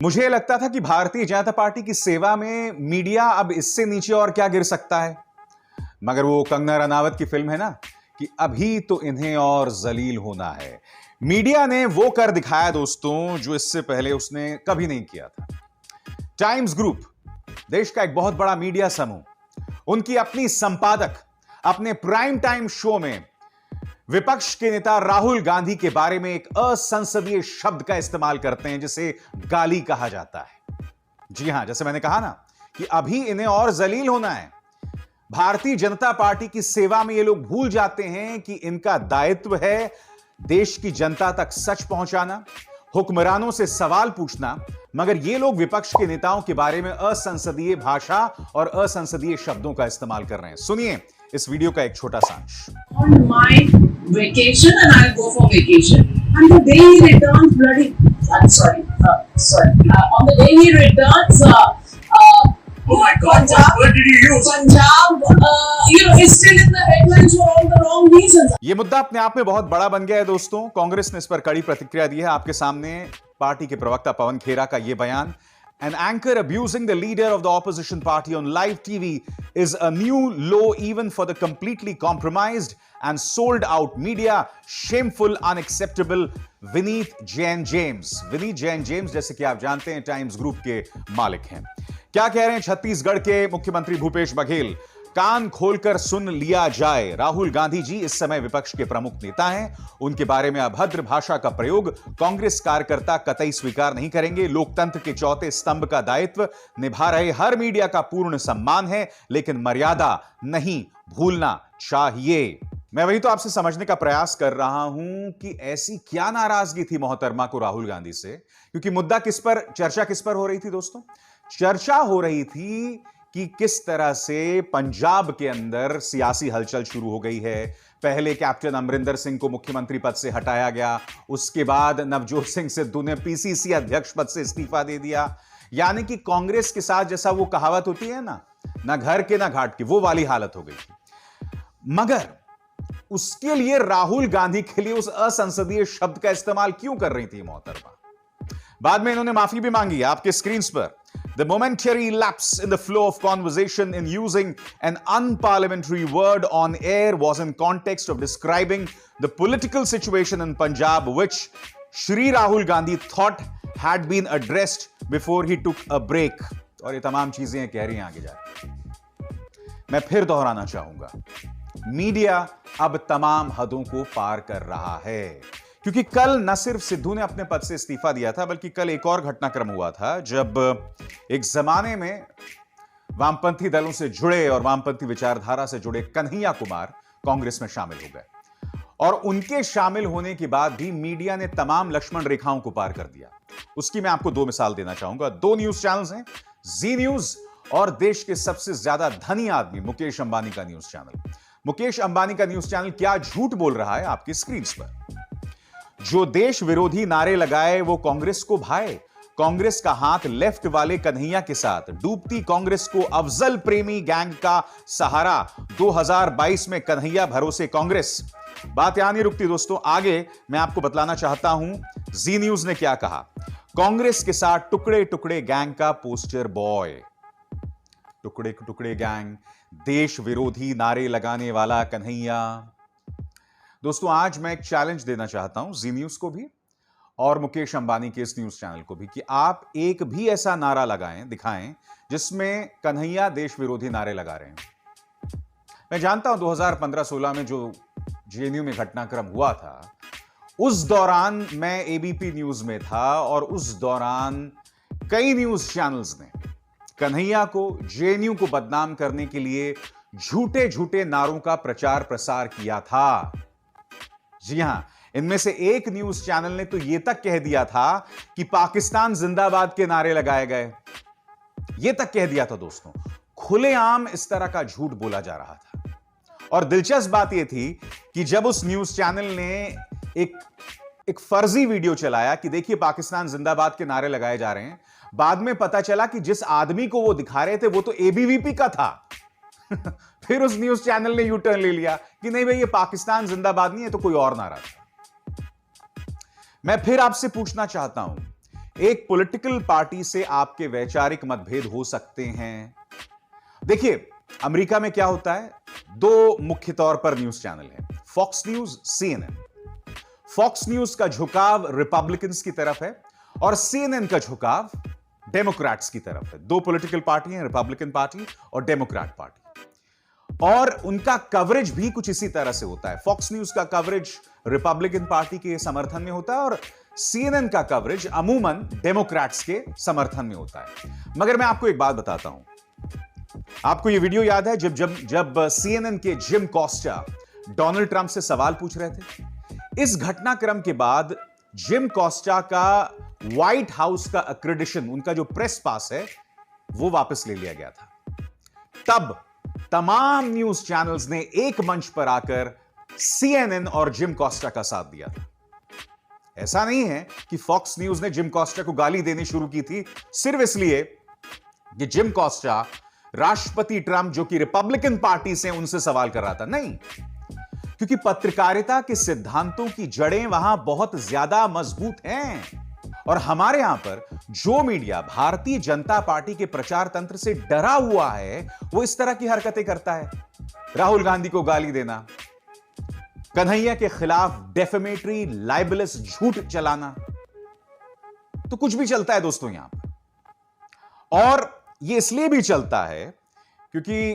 मुझे लगता था कि भारतीय जनता पार्टी की सेवा में मीडिया अब इससे नीचे और क्या गिर सकता है, मगर वो कंगना रनावत की फिल्म है ना कि अभी तो इन्हें और जलील होना है। मीडिया ने वो कर दिखाया दोस्तों जो इससे पहले उसने कभी नहीं किया था। टाइम्स ग्रुप, देश का एक बहुत बड़ा मीडिया समूह, उनकी अपनी संपादक अपने प्राइम टाइम शो में विपक्ष के नेता राहुल गांधी के बारे में एक असंसदीय शब्द का इस्तेमाल करते हैं जिसे गाली कहा जाता है। जी हां, जैसे मैंने कहा ना कि अभी इन्हें और जलील होना है। भारतीय जनता पार्टी की सेवा में ये लोग भूल जाते हैं कि इनका दायित्व है देश की जनता तक सच पहुंचाना, हुक्मरानों से सवाल पूछना, मगर ये लोग विपक्ष के नेताओं के बारे में असंसदीय भाषा और असंसदीय शब्दों का इस्तेमाल कर रहे हैं। सुनिए इस वीडियो का एक छोटा सांश। On my vacation and I'll go for vacation. And the day he returns, on the day he returns, oh my God, Punjab, what did you use? Punjab, is still in the headlines for all the wrong reasons. ये मुद्दा अपने आप में बहुत बड़ा बन गया है दोस्तों। कांग्रेस ने इस पर कड़ी प्रतिक्रिया दी है। आपके सामने पार्टी के प्रवक्ता पवन खेरा का यह बयान। An anchor abusing the leader of the opposition party on live TV is a new low even for the completely compromised and sold out media. Shameful, unacceptable. Vineet Jain James. Vineet Jain James जैसे कि आप जानते हैं टाइम्स ग्रुप के मालिक हैं। क्या कह रहे हैं छत्तीसगढ़ के मुख्यमंत्री भूपेश बघेल? कान खोलकर सुन लिया जाए। राहुल गांधी जी इस समय विपक्ष के प्रमुख नेता हैं। उनके बारे में अभद्र भाषा का प्रयोग कांग्रेस कार्यकर्ता कतई स्वीकार नहीं करेंगे। लोकतंत्र के चौथे स्तंभ का दायित्व निभा रहे हर मीडिया का पूर्ण सम्मान है, लेकिन मर्यादा नहीं भूलना चाहिए। मैं वही तो आपसे समझने का प्रयास कर रहा हूं कि ऐसी क्या नाराजगी थी मोहतरमा को राहुल गांधी से, क्योंकि मुद्दा चर्चा किस पर हो रही थी दोस्तों? चर्चा हो रही थी कि किस तरह से पंजाब के अंदर सियासी हलचल शुरू हो गई है। पहले कैप्टन अमरिंदर सिंह को मुख्यमंत्री पद से हटाया गया, उसके बाद नवजोत सिंह सिद्धू ने पीसीसी अध्यक्ष पद से इस्तीफा दे दिया। यानी कि कांग्रेस के साथ जैसा वो कहावत होती है ना घर के ना घाट की, वो वाली हालत हो गई थी। मगर उसके लिए राहुल गांधी के लिए उस असंसदीय शब्द का इस्तेमाल क्यों कर रही थी मोहतरमा? बाद में इन्होंने माफी भी मांगी है आपके स्क्रीन पर। The momentary lapse in the flow of conversation in using an unparliamentary word on air was in context of describing the political situation in Punjab, which Shri Rahul Gandhi thought had been addressed before he took a break. और ये तमाम चीजें कह रही हैं आगे जाकर। मैं फिर दोहराना चाहूंगा, मीडिया अब तमाम हदों को पार कर रहा है, क्योंकि कल न सिर्फ सिद्धू ने अपने पद से इस्तीफा दिया था, बल्कि कल एक और घटनाक्रम हुआ था जब एक जमाने में वामपंथी दलों से जुड़े और वामपंथी विचारधारा से जुड़े कन्हैया कुमार कांग्रेस में शामिल हो गए। और उनके शामिल होने के बाद भी मीडिया ने तमाम लक्ष्मण रेखाओं को पार कर दिया। उसकी मैं आपको दो मिसाल देना चाहूंगा। दो न्यूज चैनल्स हैं, जी न्यूज और देश के सबसे ज्यादा धनी आदमी मुकेश अंबानी का न्यूज चैनल। मुकेश अंबानी का न्यूज चैनल क्या झूठ बोल रहा है आपकी स्क्रीन पर? जो देश विरोधी नारे लगाए वो कांग्रेस को भाए। कांग्रेस का हाथ लेफ्ट वाले कन्हैया के साथ, डूबती कांग्रेस को अफजल प्रेमी गैंग का सहारा। 2022 में कन्हैया भरोसे कांग्रेस। बात यहां नहीं रुकती दोस्तों, आगे मैं आपको बतलाना चाहता हूं जी न्यूज ने क्या कहा। कांग्रेस के साथ टुकड़े टुकड़े गैंग का पोस्टर बॉय। टुकड़े टुकड़े गैंग, देश विरोधी नारे लगाने वाला कन्हैया। दोस्तों आज मैं एक चैलेंज देना चाहता हूं जी न्यूज को भी और मुकेश अंबानी के इस न्यूज चैनल को भी कि आप एक भी ऐसा नारा लगाएं, दिखाएं जिसमें कन्हैया देश विरोधी नारे लगा रहे हैं। मैं जानता हूं 2015-16 में जो जेएनयू में घटनाक्रम हुआ था, उस दौरान मैं एबीपी न्यूज में था और उस दौरान कई न्यूज चैनल्स ने कन्हैया को, जेएनयू को बदनाम करने के लिए झूठे झूठे नारों का प्रचार प्रसार किया था। जी हां, इनमें से एक न्यूज चैनल ने तो यह तक कह दिया था कि पाकिस्तान जिंदाबाद के नारे लगाए गए। यह तक कह दिया था दोस्तों। खुलेआम इस तरह का झूठ बोला जा रहा था। और दिलचस्प बात यह थी कि जब उस न्यूज चैनल ने एक फर्जी वीडियो चलाया कि देखिए पाकिस्तान जिंदाबाद के नारे लगाए जा रहे हैं, बाद में पता चला कि जिस आदमी को वो दिखा रहे थे वो तो एबीवीपी का था। फिर उस न्यूज चैनल ने यू टर्न ले लिया कि नहीं भाई ये पाकिस्तान जिंदाबाद नहीं है, तो कोई और नारा था। मैं फिर आपसे पूछना चाहता हूं एक पॉलिटिकल पार्टी से आपके वैचारिक मतभेद हो सकते हैं। देखिए, अमेरिका में क्या होता है, दो मुख्य तौर पर न्यूज चैनल हैं, Fox News, CNN। Fox News का झुकाव रिपब्लिकन्स की तरफ है और CNN का झुकाव डेमोक्रेट्स की तरफ है। दो पॉलिटिकल पार्टी हैं, रिपब्लिकन पार्टी और डेमोक्रेट पार्टी, और उनका कवरेज भी कुछ इसी तरह से होता है। फॉक्स न्यूज का कवरेज रिपब्लिकन पार्टी के समर्थन में होता है और CNN का कवरेज अमूमन डेमोक्रेट्स के समर्थन में होता है। मगर मैं आपको एक बात बताता हूं, आपको यह वीडियो याद है जब CNN के जिम कॉस्टा डोनाल्ड ट्रंप से सवाल पूछ रहे थे? इस घटनाक्रम के बाद जिम कॉस्टा का व्हाइट हाउस का एक्रेडिशन, उनका जो प्रेस पास है, वो वापस ले लिया गया था। तब तमाम न्यूज चैनल्स ने एक मंच पर आकर CNN और जिम कॉस्टा का साथ दिया था। ऐसा नहीं है कि फॉक्स न्यूज ने जिम कॉस्टा को गाली देनी शुरू की थी सिर्फ इसलिए कि जिम कॉस्टा राष्ट्रपति ट्रंप, जो कि रिपब्लिकन पार्टी से, उनसे सवाल कर रहा था। नहीं, क्योंकि पत्रकारिता के सिद्धांतों की जड़ें वहां बहुत ज्यादा मजबूत हैं। और हमारे यहां पर जो मीडिया भारतीय जनता पार्टी के प्रचार तंत्र से डरा हुआ है, वो इस तरह की हरकतें करता है। राहुल गांधी को गाली देना, कन्हैया के खिलाफ डेफेमेटरी लाइबलस झूठ चलाना, तो कुछ भी चलता है दोस्तों यहां पर। और ये इसलिए भी चलता है क्योंकि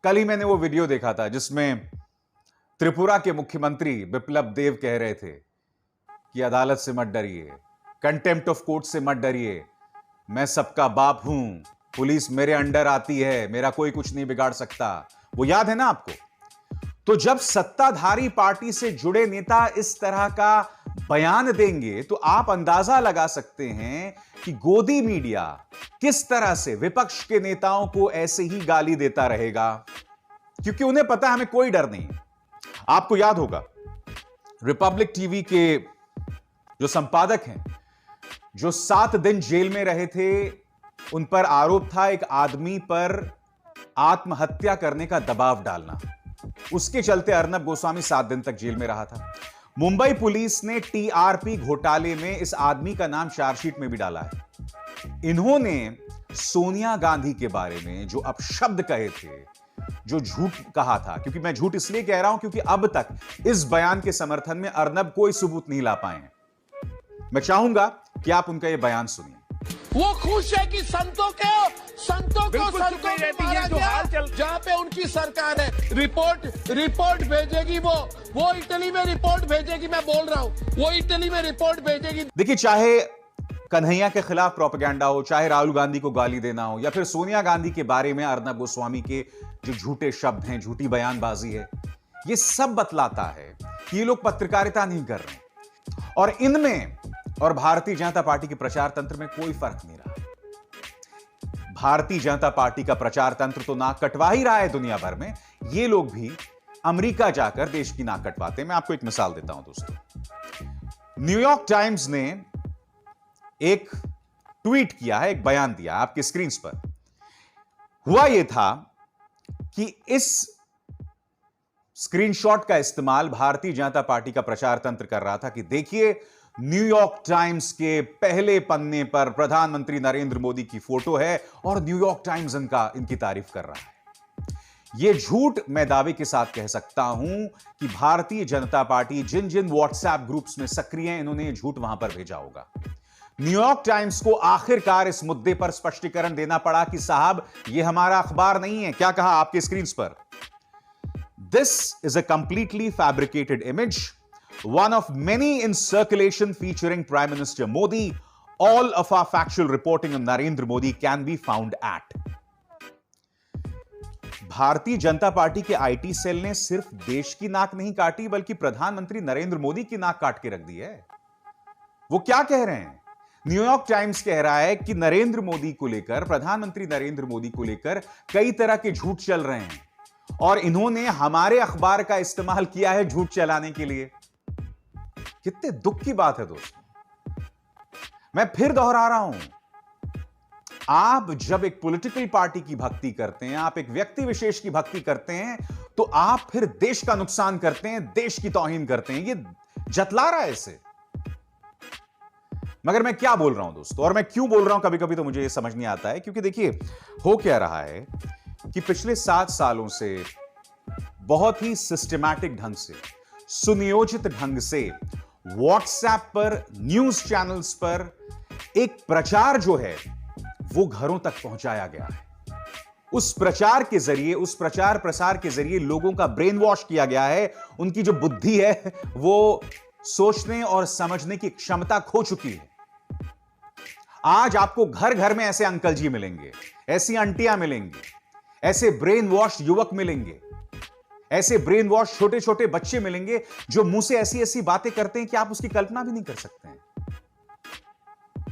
कल ही मैंने वो वीडियो देखा था जिसमें त्रिपुरा के मुख्यमंत्री बिप्लब देव कह रहे थे कि अदालत से मत डरिए, कंटेम्प्ट ऑफ कोर्ट से मत डरिए, मैं सबका बाप हूं, पुलिस मेरे अंडर आती है, मेरा कोई कुछ नहीं बिगाड़ सकता। वो याद है ना आपको? तो जब सत्ताधारी पार्टी से जुड़े नेता इस तरह का बयान देंगे तो आप अंदाजा लगा सकते हैं कि गोदी मीडिया किस तरह से विपक्ष के नेताओं को ऐसे ही गाली देता रहेगा, क्योंकि उन्हें पता है हमें कोई डर नहीं है। आपको याद होगा रिपब्लिक टीवी के जो संपादक हैं, जो 7 दिन जेल में रहे थे, उन पर आरोप था एक आदमी पर आत्महत्या करने का दबाव डालना। उसके चलते अर्नब गोस्वामी 7 दिन तक जेल में रहा था। मुंबई पुलिस ने TRP घोटाले में इस आदमी का नाम चार्जशीट में भी डाला है। इन्होंने सोनिया गांधी के बारे में जो अपशब्द कहे थे, जो झूठ कहा था, क्योंकि मैं झूठ इसलिए कह रहा हूं क्योंकि अब तक इस बयान के समर्थन में अर्नब कोई सबूत नहीं ला पाए हैं। मैं चाहूंगा कि आप उनका यह बयान सुनिए। वो खुश है कि संतों को मारा गया, जहां पे उनकी सरकार है। रिपोर्ट भेजेगी वो इटली में रिपोर्ट भेजेगी, मैं बोल रहा हूं, वो इटली में रिपोर्ट भेजेगी। देखिए, चाहे कन्हैया के खिलाफ प्रोपेगेंडा हो, चाहे राहुल गांधी को गाली देना हो, या फिर सोनिया गांधी के बारे में अर्नब गोस्वामी के जो झूठे शब्द हैं, झूठी बयानबाजी है, ये सब बतलाता है कि ये लोग पत्रकारिता नहीं कर रहे। और इनमें और भारतीय जनता पार्टी के प्रचार तंत्र में कोई फर्क नहीं रहा। भारतीय जनता पार्टी का प्रचार तंत्र तो नाक कटवा ही रहा है दुनिया भर में। ये लोग भी अमेरिका जाकर देश की नाक कटवाते हैं। मैं आपको एक मिसाल देता हूं दोस्तों। न्यूयॉर्क टाइम्स ने एक ट्वीट किया है, एक बयान दिया आपके स्क्रीन पर। हुआ यह था कि इस स्क्रीनशॉट का इस्तेमाल भारतीय जनता पार्टी का प्रचार तंत्र कर रहा था कि देखिए, न्यूयॉर्क टाइम्स के पहले पन्ने पर प्रधानमंत्री नरेंद्र मोदी की फोटो है और न्यूयॉर्क टाइम्स इनकी तारीफ कर रहा है। यह झूठ मैं दावे के साथ कह सकता हूं कि भारतीय जनता पार्टी जिन जिन व्हाट्सएप ग्रुप्स में सक्रिय हैं, इन्होंने यह झूठ वहां पर भेजा होगा। न्यूयॉर्क टाइम्स को आखिरकार इस मुद्दे पर स्पष्टीकरण देना पड़ा कि साहब, यह हमारा अखबार नहीं है। क्या कहा आपके स्क्रीन पर? This is a completely fabricated image, one of many in circulation featuring Prime Minister Modi. All of our factual reporting on Narendra Modi can be found at. Bharatiya Janata party के आईटी सेल ने सिर्फ देश की नाक नहीं काटी, बल्कि प्रधानमंत्री नरेंद्र मोदी की नाक काट के रख दी है। वो क्या कह रहे हैं? न्यूयॉर्क टाइम्स कह रहा है कि नरेंद्र मोदी को लेकर, प्रधानमंत्री नरेंद्र मोदी को लेकर कई तरह के झूठ चल रहे हैं और इन्होंने हमारे अखबार का इस्तेमाल किया है झूठ चलाने के लिए। कितने दुख की बात है दोस्तों। मैं फिर दोहरा रहा हूं, आप जब एक पॉलिटिकल पार्टी की भक्ति करते हैं, आप एक व्यक्ति विशेष की भक्ति करते हैं, तो आप फिर देश का नुकसान करते हैं, देश की तौहीन करते हैं। ये जतला रहा है इसे। मगर मैं क्या बोल रहा हूं दोस्तों, और मैं क्यों बोल रहा हूं कभी कभी तो मुझे यह समझ नहीं आता है, क्योंकि देखिए हो क्या रहा है कि पिछले 7 सालों से बहुत ही सिस्टमैटिक ढंग से, सुनियोजित ढंग से व्हाट्सएप पर, न्यूज चैनल्स पर एक प्रचार जो है वो घरों तक पहुंचाया गया है। उस प्रचार के जरिए, उस प्रचार प्रसार के जरिए लोगों का ब्रेन वॉश किया गया है। उनकी जो बुद्धि है वो सोचने और समझने की क्षमता खो चुकी है। आज आपको घर घर में ऐसे अंकल जी मिलेंगे, ऐसी आंटियां मिलेंगी, ऐसे ब्रेन वॉश युवक मिलेंगे, ऐसे ब्रेन वॉश छोटे छोटे बच्चे मिलेंगे जो मुंह से ऐसी ऐसी बातें करते हैं कि आप उसकी कल्पना भी नहीं कर सकते हैं।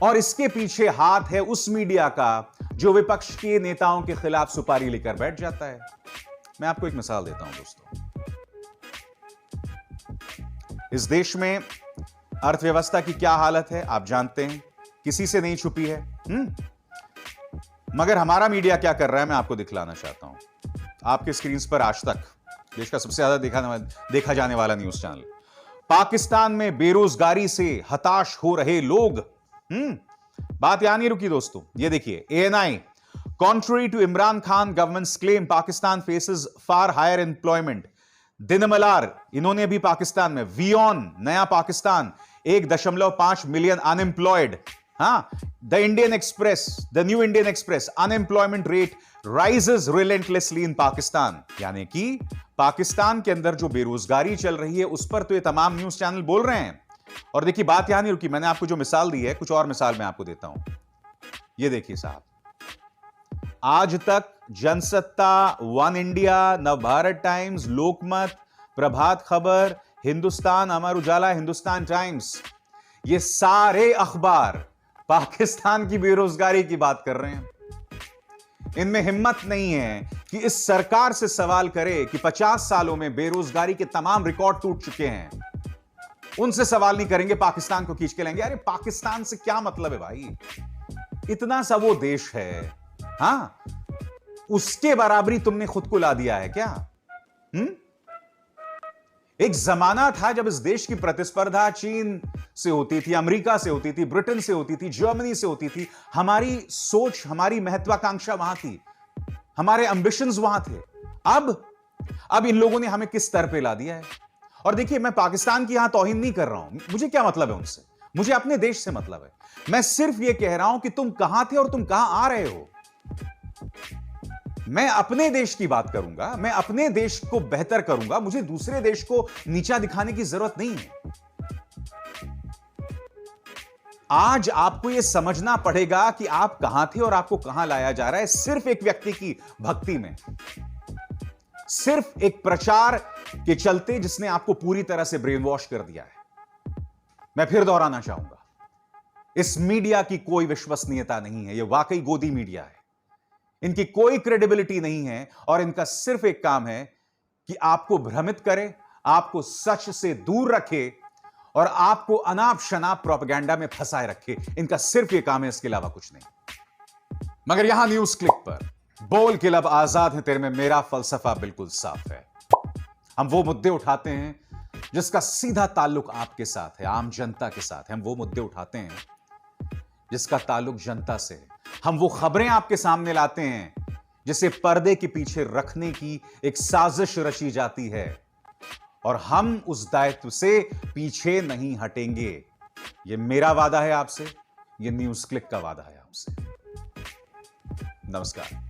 और इसके पीछे हाथ है उस मीडिया का जो विपक्ष के नेताओं के खिलाफ सुपारी लेकर बैठ जाता है। मैं आपको एक मिसाल देता हूं दोस्तों। इस देश में अर्थव्यवस्था की क्या हालत है आप जानते हैं, किसी से नहीं छुपी है। मगर हमारा मीडिया क्या कर रहा है मैं आपको दिखलाना चाहता हूं। आपके स्क्रीन पर आज तक देश का सबसे ज्यादा देखा जाने वाला न्यूज चैनल। पाकिस्तान में बेरोजगारी से हताश हो रहे लोग। बात यहां नहीं रुकी दोस्तों, ये देखिए ANI, contrary to Imran Khan government's claim Pakistan faces far higher employment. Dinamalar, इन्होंने भी पाकिस्तान में, वियॉन, नया Pakistan, 1.5 million unemployed. The Indian Express, the new Indian Express, unemployment rate rises relentlessly in Pakistan. यानी कि पाकिस्तान के अंदर जो बेरोजगारी चल रही है उस पर तो ये तमाम न्यूज चैनल बोल रहे हैं। और देखिए बात यहां नहीं रुकी, मैंने आपको जो मिसाल दी है, कुछ और मिसाल मैं आपको देता हूं। ये देखिए साहब, Aaj Tak Jansatta, One India, Navbharat Times, Lokmat, Prabhat Khabar, Hindustan, Amar Ujala, Hindustan Times, ये सारे अखबार पाकिस्तान की बेरोजगारी की बात कर रहे हैं। इनमें हिम्मत नहीं है कि इस सरकार से सवाल करे कि 50 सालों में बेरोजगारी के तमाम रिकॉर्ड टूट चुके हैं। उनसे सवाल नहीं करेंगे, पाकिस्तान को खींच के लाएंगे। अरे पाकिस्तान से क्या मतलब है भाई, इतना सा वो देश है, उसके बराबरी तुमने खुद को ला दिया है क्या? एक जमाना था जब इस देश की प्रतिस्पर्धा चीन से होती थी, अमेरिका से होती थी, ब्रिटेन से होती थी, जर्मनी से होती थी। हमारी सोच, हमारी महत्वाकांक्षा वहां थी, हमारे एंबिशंस वहां थे। अब इन लोगों ने हमें किस स्तर पे ला दिया है। और देखिए, मैं पाकिस्तान की यहां तौहीन नहीं कर रहा हूं, मुझे क्या मतलब है उनसे, मुझे अपने देश से मतलब है। मैं सिर्फ यह कह रहा हूं कि तुम कहां थे और तुम कहां आ रहे हो। मैं अपने देश की बात करूंगा, मैं अपने देश को बेहतर करूंगा, मुझे दूसरे देश को नीचा दिखाने की जरूरत नहीं है। आज आपको यह समझना पड़ेगा कि आप कहां थे और आपको कहां लाया जा रहा है, सिर्फ एक व्यक्ति की भक्ति में, सिर्फ एक प्रचार के चलते जिसने आपको पूरी तरह से ब्रेन वॉश कर दिया है। मैं फिर दोहराना चाहूंगा, इस मीडिया की कोई विश्वसनीयता नहीं है, यह वाकई गोदी मीडिया है। इनकी कोई क्रेडिबिलिटी नहीं है और इनका सिर्फ एक काम है कि आपको भ्रमित करे, आपको सच से दूर रखे और आपको अनाप शनाप प्रोपेगेंडा में फंसाए रखे। इनका सिर्फ यह काम है, इसके अलावा कुछ नहीं। मगर यहां न्यूज क्लिक पर बोल के लब आजाद है तेरे में मेरा फलसफा बिल्कुल साफ है। हम वो मुद्दे उठाते हैं जिसका सीधा ताल्लुक आपके साथ है, आम जनता के साथ है। हम वो मुद्दे उठाते हैं जिसका ताल्लुक जनता से है। हम वो खबरें आपके सामने लाते हैं जिसे पर्दे के पीछे रखने की एक साजिश रची जाती है, और हम उस दायित्व से पीछे नहीं हटेंगे। ये मेरा वादा है आपसे, ये न्यूज क्लिक का वादा है आपसे। नमस्कार।